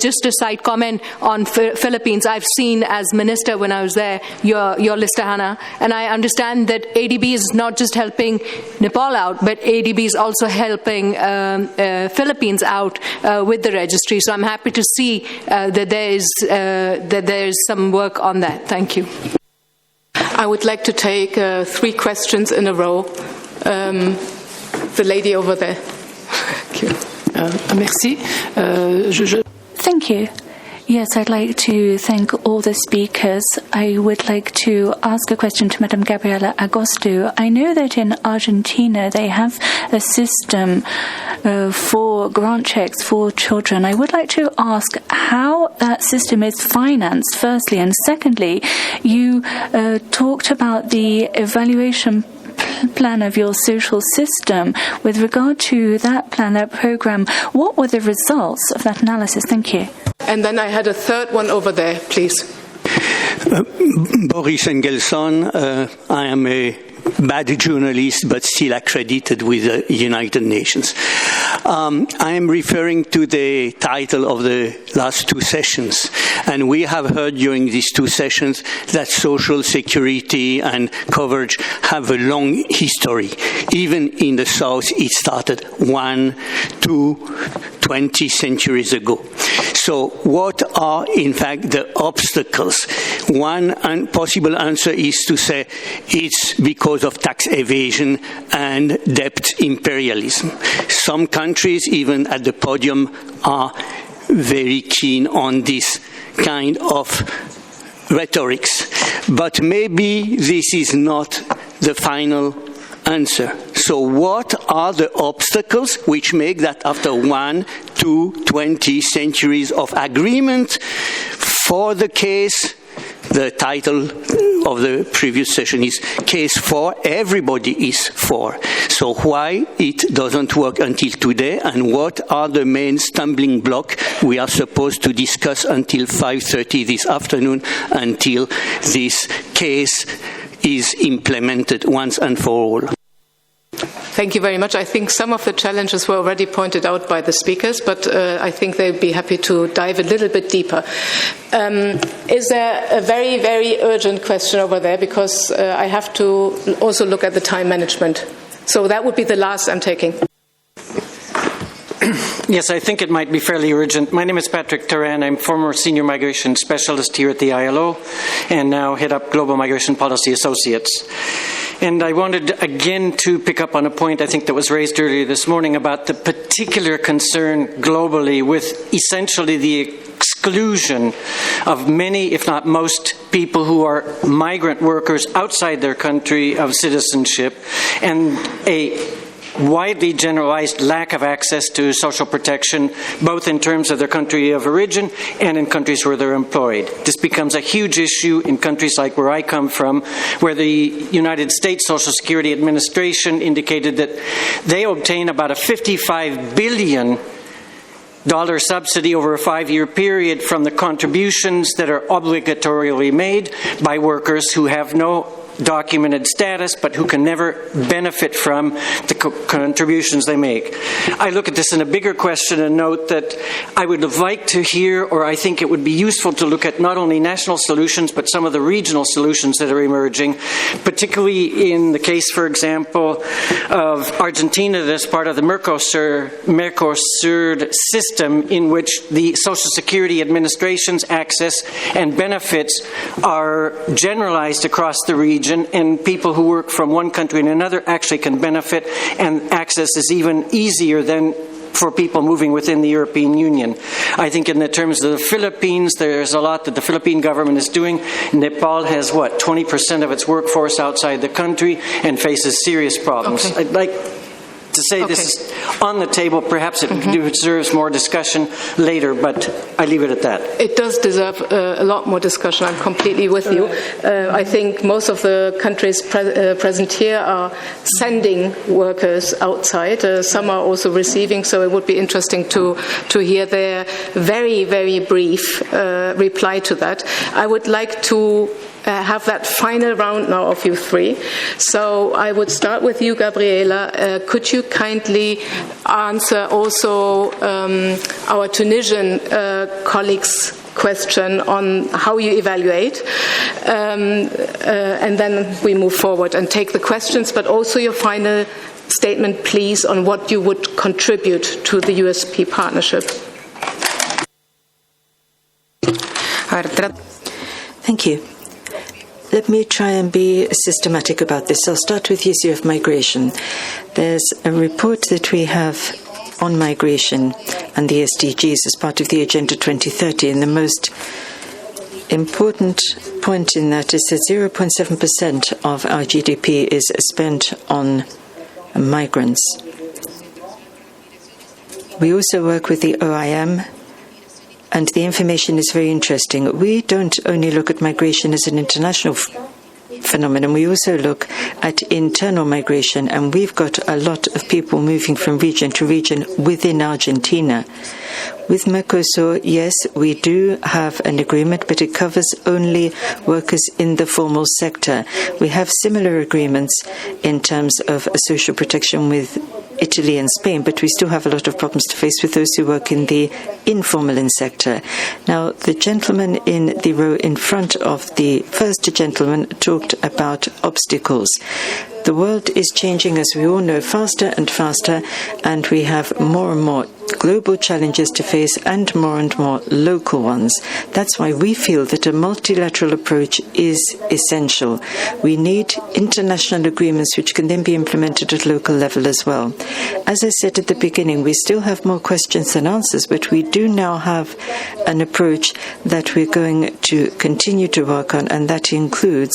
just a side comment on Philippines. I've seen as minister when I was there your list, Hannah, and I understand that ADB is not just helping Nepal out, but ADB is also helping Philippines out with the registry. So I'm happy to see that there is some work on that. Thank you. I would like to take 3 questions in a row. The lady over there. Thank you. Merci. Thank you. Yes, I'd like to thank all the speakers. I would like to ask a question to Madam Gabriela Agosto. I know that in Argentina they have a system for grant checks for children. I would like to ask how that system is financed, firstly, and secondly, you talked about the evaluation plan of your social system. With regard to that plan, that program, what were the results of that analysis? Thank you. And then I had a third one over there, please. Boris Engelson. I am a bad journalist, but still accredited with the United Nations. I am referring to the title of the last two sessions, and we have heard during these two sessions that social security and coverage have a long history. Even in the South, it started 1, 2, 20 centuries ago. So what are, in fact, the obstacles? One possible answer is to say it's because of tax evasion and debt imperialism. Some countries, even at the podium, are very keen on this kind of rhetorics. But maybe this is not the final answer. So what are the obstacles which make that after 1, 2, 20 centuries of agreement for the case, the title of the previous session is Case for, everybody is for. So why it doesn't work until today, and what are the main stumbling blocks we are supposed to discuss until 5:30 this afternoon, until this case is implemented once and for all. Thank you very much. I think some of the challenges were already pointed out by the speakers, but I think they'd be happy to dive a little bit deeper. Is there a very, very urgent question over there? Because I have to also look at the time management. So that would be the last I'm taking. Yes, I think it might be fairly urgent. My name is Patrick Turan. I'm former senior migration specialist here at the ILO and now head up Global Migration Policy Associates. And I wanted again to pick up on a point I think that was raised earlier this morning about the particular concern globally with essentially the exclusion of many, if not most, people who are migrant workers outside their country of citizenship, and a widely generalized lack of access to social protection, both in terms of their country of origin and in countries where they're employed. This becomes a huge issue in countries like where I come from, where the United States Social Security Administration indicated that they obtain about a $55 billion subsidy over a 5-year period from the contributions that are obligatorily made by workers who have no documented status, but who can never benefit from the contributions they make. I look at this in a bigger question and note that I would have liked to hear, or I think it would be useful to look at not only national solutions, but some of the regional solutions that are emerging, particularly in the case, for example, of Argentina that's part of the Mercosur system, in which the Social Security Administration's access and benefits are generalized across the region, and people who work from one country and another actually can benefit, and access is even easier than for people moving within the European Union. I think in the terms of the Philippines, there's a lot that the Philippine government is doing. Nepal has, 20% of its workforce outside the country and faces serious problems. Okay. I'd like to say this is on the table. Perhaps it deserves more discussion later, but I leave it at that. It does deserve a lot more discussion. I'm completely with you. I think most of the countries present here are sending workers outside. Some are also receiving, so it would be interesting to hear their very, very brief reply to that. I would like to have that final round now of you three. So I would start with you, Gabriela. Could you kindly answer also our Tunisian colleagues' question on how you evaluate, and then we move forward and take the questions, but also your final statement, please, on what you would contribute to the USP partnership. Thank you. Let me try and be systematic about this. I'll start with the issue of migration. There's a report that we have on migration and the SDGs as part of the Agenda 2030, and the most important point in that is that 0.7% of our GDP is spent on migrants. We also work with the OIM, and the information is very interesting. We don't only look at migration as an international phenomenon. We also look at internal migration, and we've got a lot of people moving from region to region within Argentina. With Mercosur, yes, we do have an agreement, but it covers only workers in the formal sector. We have similar agreements in terms of social protection with Italy and Spain, but we still have a lot of problems to face with those who work in the informal sector. Now, the gentleman in the row in front of the first gentleman talked about obstacles. The world is changing, as we all know, faster and faster, and we have more and more global challenges to face and more local ones. That's why we feel that a multilateral approach is essential. We need international agreements which can then be implemented at local level as well. As I said at the beginning, we still have more questions than answers, but we do now have an approach that we're going to continue to work on, and that includes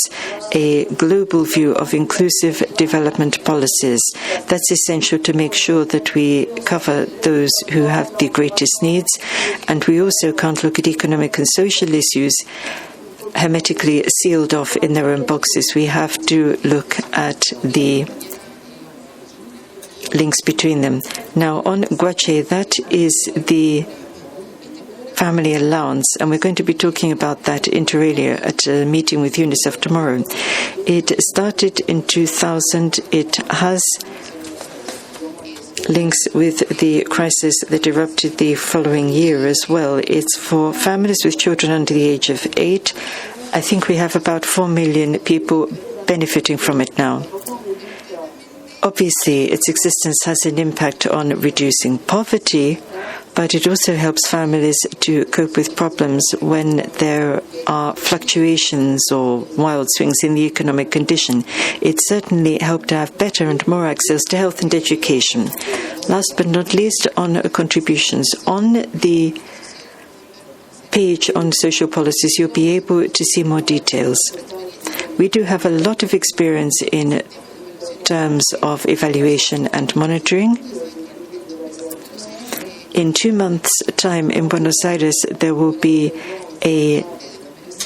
a global view of inclusive development policies. That's essential to make sure that we cover those who have the greatest needs, and we also can't look at economic and social issues hermetically sealed off in their own boxes. We have to look at the links between them. Now, on Guache, that is the family allowance, and we're going to be talking about that inter alia at a meeting with UNICEF tomorrow. It started in 2000. It has links with the crisis that erupted the following year as well. It's for families with children under the age of 8. I think we have about 4 million people benefiting from it now. Obviously, its existence has an impact on reducing poverty, but it also helps families to cope with problems when there are fluctuations or wild swings in the economic condition. It certainly helped to have better and more access to health and education. Last but not least, on contributions. On the page on social policies, you'll be able to see more details. We do have a lot of experience in terms of evaluation and monitoring. In 2 months' time in Buenos Aires, there will be a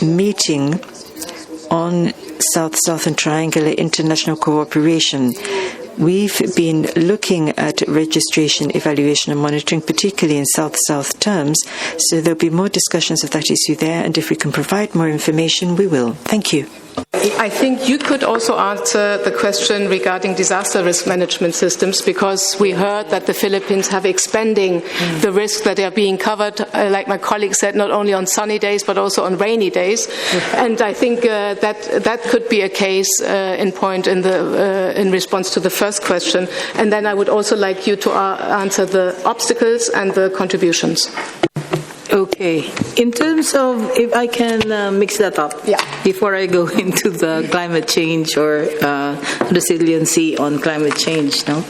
meeting on South-Southern Triangular international cooperation. We've been looking at registration, evaluation and monitoring, particularly in South-South terms, so there'll be more discussions of that issue there, and if we can provide more information, we will. Thank you. I think you could also answer the question regarding disaster risk management systems, because we heard that the Philippines have expanding the risks that are being covered, like my colleague said, not only on sunny days but also on rainy days. And I think that could be a case in point in response to the first question. And then I would also like you to answer the obstacles and the contributions. Okay. In terms of, if I can mix that up, before I go into the climate change or resiliency on climate change, no?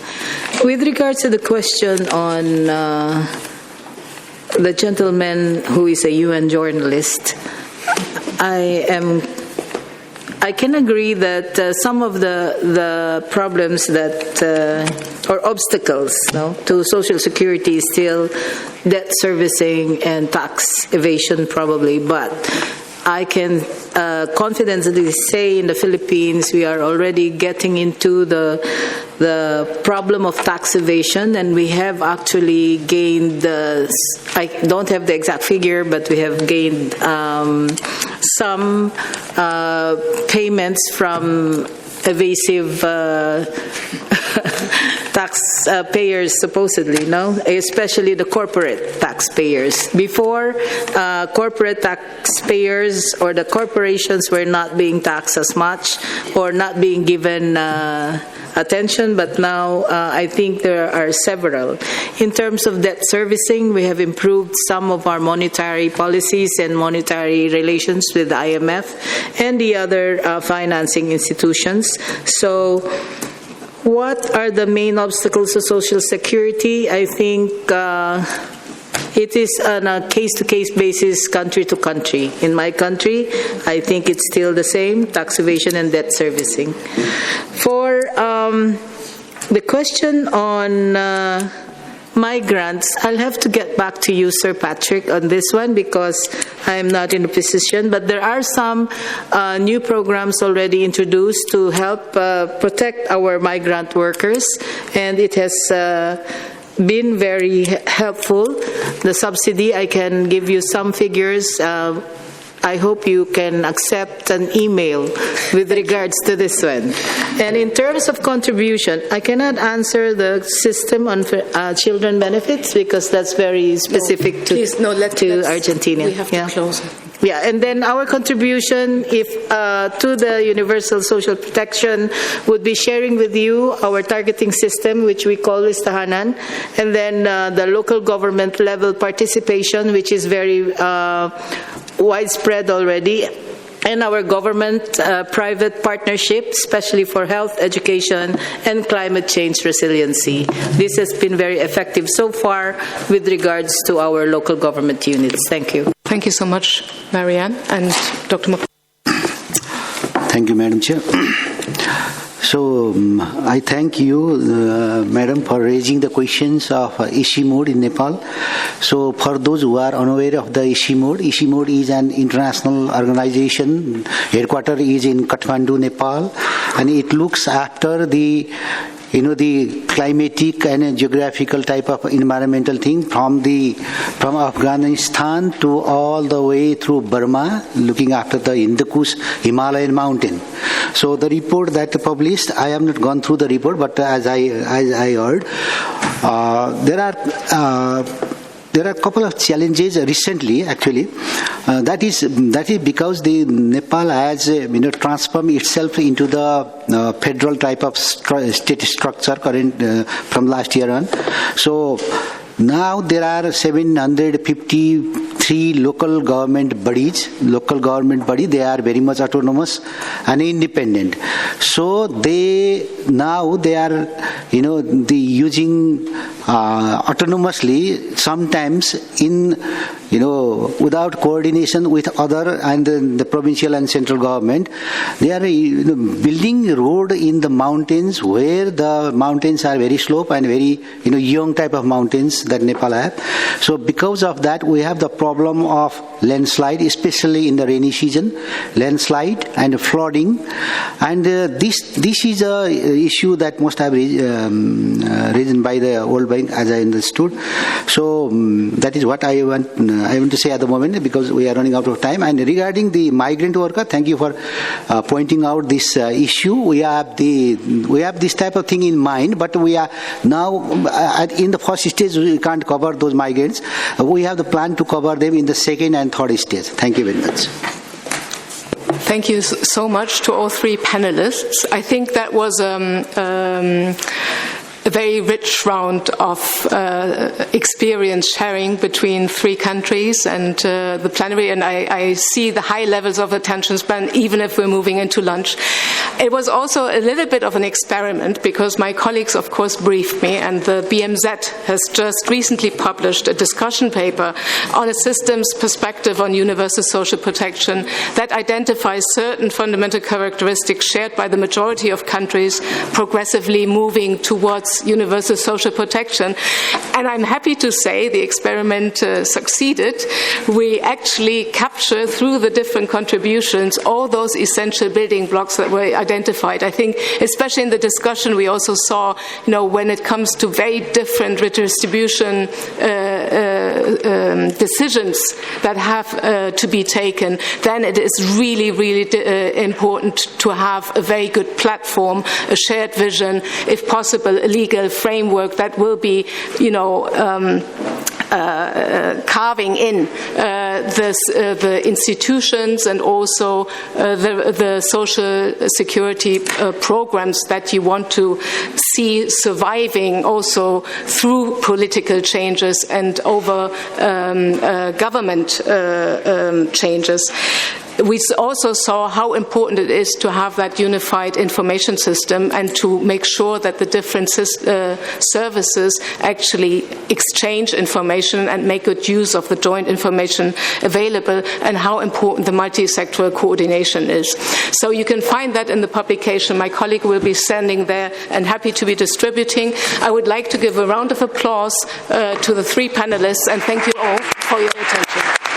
With regards to the question on the gentleman who is a UN journalist, I can agree that some of the problems that or obstacles to social security is still debt servicing and tax evasion probably, but I can confidently say in the Philippines we are already getting into the problem of tax evasion, and we have actually gained, I don't have the exact figure, but we have gained some payments from evasive taxpayers, supposedly, especially the corporate taxpayers. Before, corporate taxpayers or the corporations were not being taxed as much or not being given attention, but now I think there are several. In terms of debt servicing, we have improved some of our monetary policies and monetary relations with the IMF and the other financing institutions. So, what are the main obstacles to social security? I think it is on a case-to-case basis, country to country. In my country, I think it's still the same, tax evasion and debt servicing. For the question on migrants, I'll have to get back to you, Sir Patrick, on this one because I am not in a position. But there are some new programs already introduced to help protect our migrant workers, and it has been very helpful. The subsidy, I can give you some figures. I hope you can accept an email with regards to this one. And in terms of contribution, I cannot answer the system on children benefits because that's very specific to Argentina. We have to close. Yeah, and then our contribution to the Universal Social Protection would be sharing with you our targeting system, which we call Listahanan, and then the local government level participation, which is very widespread already, and our government-private partnership, especially for health, education, and climate change resiliency. This has been very effective so far with regards to our local government units. Thank you. Thank you so much, Marianne and Dr. McCall. Thank you, Madam Chair. So I thank you, Madam, for raising the questions of ISHI mode in Nepal. So for those who are unaware of the ISHI mode is an international organization. Headquarters is in Kathmandu, Nepal, and it looks after the climatic and geographical type of environmental thing from Afghanistan to all the way through Burma, looking after the Hindu Kush Himalayan mountain. So the report that published, I have not gone through the report, but as I heard, there are a couple of challenges recently, actually. That is because the Nepal has transformed itself into the federal type of state structure from last year on. So now there are 753 local government bodies. They are very much autonomous and independent. So they are using autonomously, sometimes without coordination with other and the provincial and central government. They are building road in the mountains where the mountains are very slope and very young type of mountains that Nepal have. So because of that, we have the problem of landslide, especially in the rainy season, landslide and flooding. And this is a issue that must have risen by the World Bank, as I understood. So that is what I want to say at the moment, because we are running out of time. And regarding the migrant worker, thank you for pointing out this issue. We have this type of thing in mind, but we are now in the first stage we can't cover those migrants. We have the plan to cover them in the second and third stage. Thank you very much. Thank you so much to all three panelists. I think that was a very rich round of experience sharing between three countries and the plenary, and I see the high levels of attention span even if we're moving into lunch. It was also a little bit of an experiment because my colleagues of course briefed me, and the BMZ has just recently published a discussion paper on a systems perspective on universal social protection that identifies certain fundamental characteristics shared by the majority of countries progressively moving towards universal social protection. And I'm happy to say the experiment succeeded. We actually captured through the different contributions all those essential building blocks that were identified. I think especially in the discussion we also saw, when it comes to very different redistribution decisions that have to be taken, then it is really, really important to have a very good platform, a shared vision, if possible, a legal framework that will be, carving in the institutions and also the social security programs that you want to see surviving also through political changes and over government changes. we also saw how important it is to have that unified information system and to make sure that the different services actually exchange information and make good use of the joint information available, and how important the multi-sectoral coordination is. So you can find that in the publication. My colleague will be standing there and happy to be distributing. I would like to give a round of applause to the three panelists, and thank you all for your attention.